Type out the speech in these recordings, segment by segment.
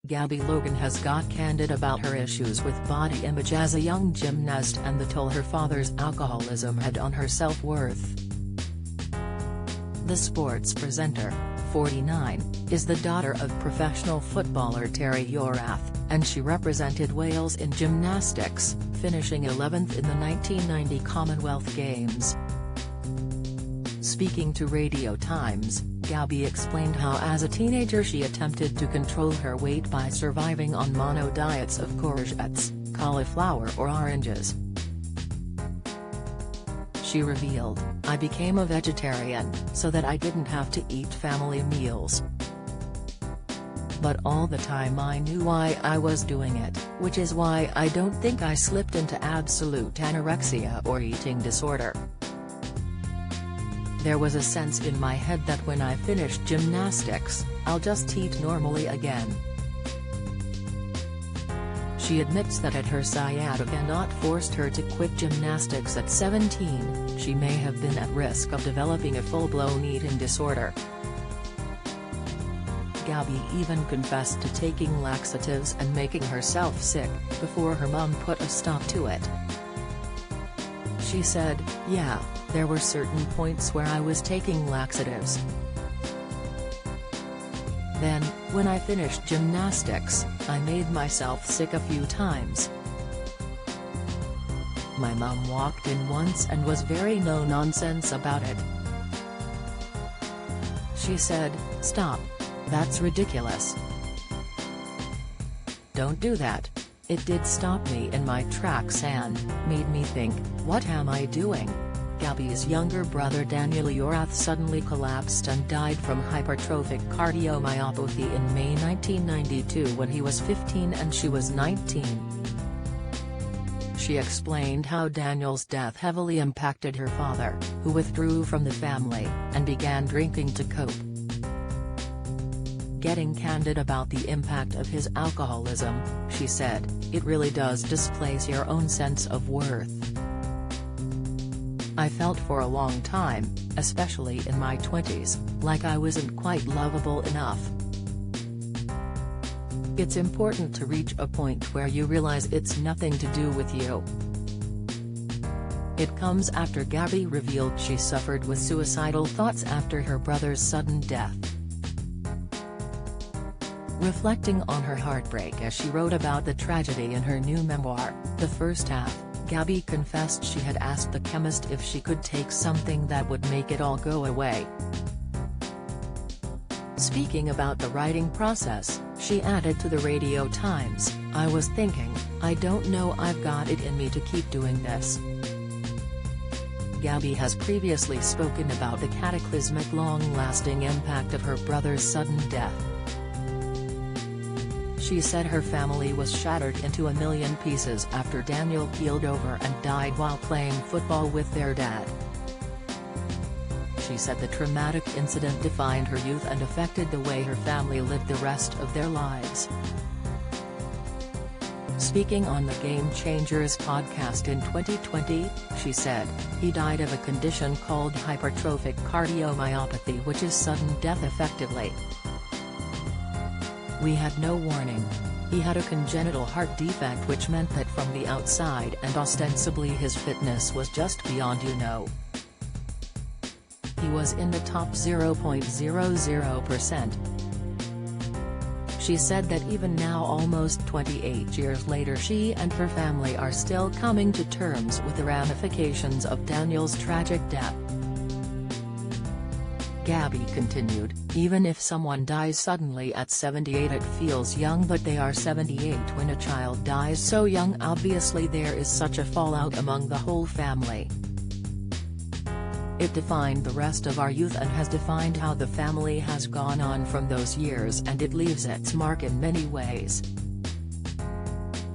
Gabby Logan has got candid about her issues with body image as a young gymnast and the toll her father's alcoholism had on her self-worth. The sports presenter, 49, is the daughter of professional footballer Terry Yorath, and she represented Wales in gymnastics, finishing 11th in the 1990 Commonwealth Games. Speaking to Radio Times, Gabby explained how as a teenager she attempted to control her weight by surviving on mono diets of courgettes, cauliflower or oranges. She revealed, "I became a vegetarian, so that I didn't have to eat family meals. But all the time I knew why I was doing it, which is why I don't think I slipped into absolute anorexia or eating disorder. There was a sense in my head that when I finished gymnastics, I'll just eat normally again." She admits that had her sciatica not forced her to quit gymnastics at 17, she may have been at risk of developing a full-blown eating disorder. Gabby even confessed to taking laxatives and making herself sick, before her mum put a stop to it. She said, "Yeah, there were certain points where I was taking laxatives. Then, when I finished gymnastics, I made myself sick a few times. My mum walked in once and was very no-nonsense about it. She said, 'Stop. That's ridiculous. Don't do that.' It did stop me in my tracks and made me think, what am I doing?" Gabby's younger brother Daniel Yorath suddenly collapsed and died from hypertrophic cardiomyopathy in May 1992 when he was 15 and she was 19. She explained how Daniel's death heavily impacted her father, who withdrew from the family, and began drinking to cope. Getting candid about the impact of his alcoholism, she said, "It really does displace your own sense of worth. I felt for a long time, especially in my 20s, like I wasn't quite lovable enough. It's important to reach a point where you realize it's nothing to do with you." It comes after Gabby revealed she suffered with suicidal thoughts after her brother's sudden death. Reflecting on her heartbreak as she wrote about the tragedy in her new memoir, The First Half, Gabby confessed she had asked the chemist if she could take something that would make it all go away. Speaking about the writing process, she added to the Radio Times, "I was thinking, I don't know, I've got it in me to keep doing this." Gabby has previously spoken about the cataclysmic long-lasting impact of her brother's sudden death. She said her family was shattered into a million pieces after Daniel keeled over and died while playing football with their dad. She said the traumatic incident defined her youth and affected the way her family lived the rest of their lives. Speaking on the Game Changers podcast in 2020, she said, "He died of a condition called hypertrophic cardiomyopathy, which is sudden death effectively. We had no warning. He had a congenital heart defect which meant that from the outside and ostensibly his fitness was just beyond He was in the top 0.00%. She said that even now, almost 28 years later, she and her family are still coming to terms with the ramifications of Daniel's tragic death. Gabby continued, "Even if someone dies suddenly at 78, it feels young, but they are 78 when a child dies so young. Obviously there is such a fallout among the whole family. It defined the rest of our youth and has defined how the family has gone on from those years, and it leaves its mark in many ways.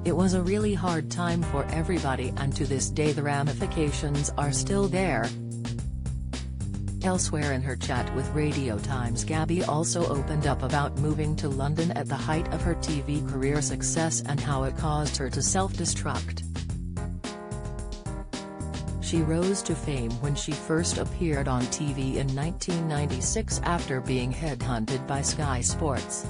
It was a really hard time for everybody, and to this day the ramifications are still there." Elsewhere in her chat with Radio Times, Gabby also opened up about moving to London at the height of her TV career success and how it caused her to self-destruct. She rose to fame when she first appeared on TV in 1996 after being headhunted by Sky Sports.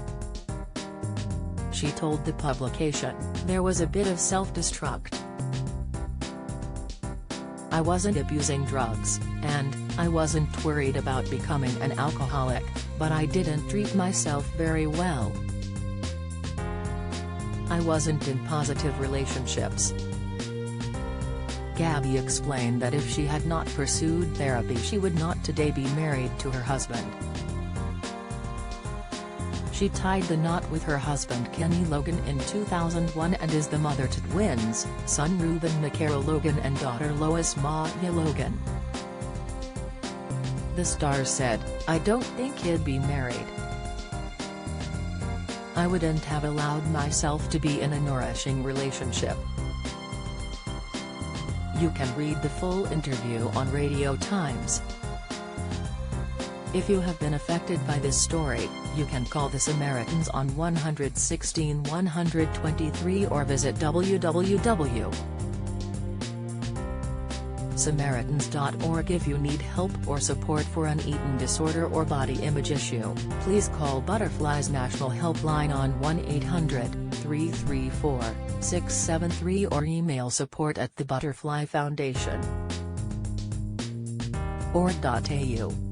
She told the publication, "There was a bit of self-destruct. I wasn't abusing drugs, and I wasn't worried about becoming an alcoholic, but I didn't treat myself very well. I wasn't in positive relationships." Gabby explained that if she had not pursued therapy she would not today be married to her husband. She tied the knot with her husband Kenny Logan in 2001 and is the mother to twins, son Ruben Makara Logan and daughter Lois Maya Logan. The star said, "I don't think he'd be married. I wouldn't have allowed myself to be in a nourishing relationship." You can read the full interview on Radio Times. If you have been affected by this story, you can call the Samaritans on 116 123 or visit www.samaritans.org. If you need help or support for an eating disorder or body image issue, please call Butterfly's National Helpline on 1-800-334-673 or email support@thebutterflyfoundation.org.au.